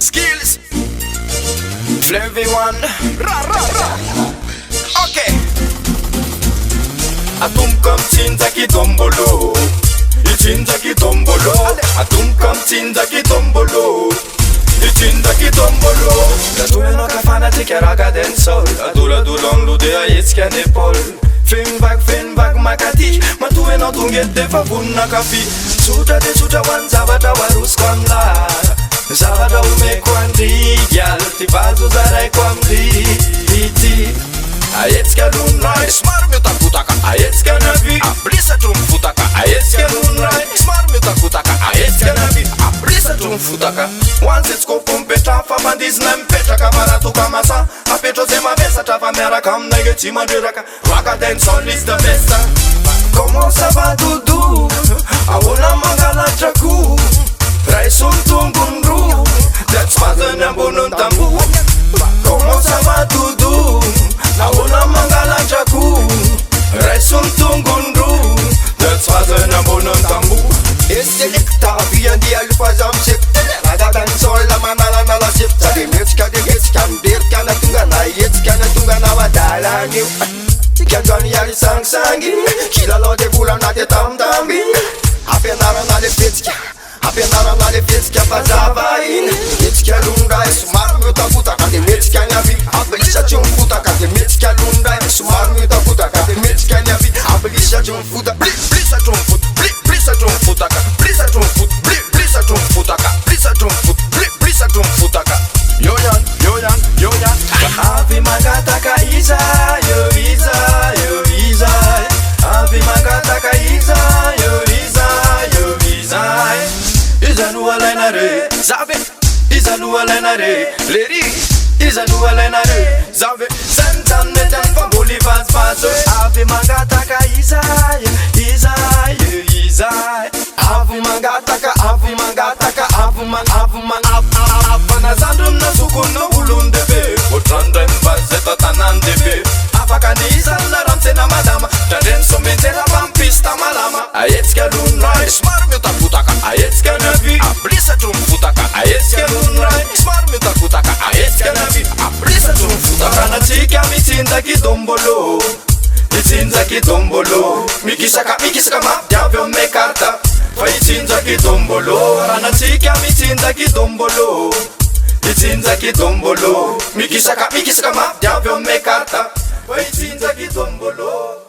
Skills flavi one. Okay. Atumka mtsinza kidombolo, itsinza kidombolo. Atumka mtsinza kidombolo, itsinza kidombolo. Datuleno kafana tikeraga densol, adula dulonglu de aitska nepol. Fin bag makati, matueno tungete fabunna kafi. Suta de suta wan zavada warus kamla. Zavada umekwandi gyal, tibazu zarai kwamdi iti. Aitska lunrai, smar muta kutaka. Aitska nabi, ablisa tumfutaka. Aitska lunrai, smar muta kutaka. Aitska nabi, ablisa tumfutaka. Once it's go pumpeta, famandis nempeta kamaratu kamasa. Apeto zema besa tava mera kam negeti madiraka. Raka dance on is the best. Comment ça va doudou? Awona mangala chaku. Raisum tungundru. That's father nambunun tambu. Comment ça va doudou? Awona mangala chaku. Raisum tungundru. That's father nambunun tambu. Selecta viandi alfazam sip. Raga dansol la manala na la sip. Sa de mitska mdir kana tunga na yets kana tunga na wadala ni. Tika Johnny ali sang sangi. Kila lo de bula na de tam tambi. Apenara na de fitska. Apenara na de fitska fazava in. Mitska lunda sumar muta puta kade mitska nyavi. Abelisha chumfuta kade mitska lunda sumar muta puta kade mitska nyavi. Abelisha chumfuta. Blisa chumfuta. Blisa chumfuta. Blisa chumfuta. Blisa chumfuta. Blisa chumfuta. Blisa chumfuta. Yoyan. Avi magataka isa, yo isa. Avi magataka isa, yo isa. Izanu alenare, zave. Izanu alenare, leri. Izanu alenare, zave. Sentan metan from Bolivar's pass. Avi magataka isa. Avi magataka. Avana zandrum na sukuno ulundebe. Otrandem vazeta tanandebe. Afakaniza na ramsena madama. Tanden sometera vampista malama. Aitska lunrai, smar muta kutaka. Aitska navi, ablisa tumfutaka. Aitska lunrai, smar muta kutaka. Aitska navi, ablisa tumfutaka. Natika mitsinza kidombolo. Itsinza kidombolo. Mikisaka map javyo mekarta. Itsinza kidombolo. Natika mitsinza kidombolo. Itsinza kidombolo. Mikisaka map javyo mekarta. Itsinza kidombolo.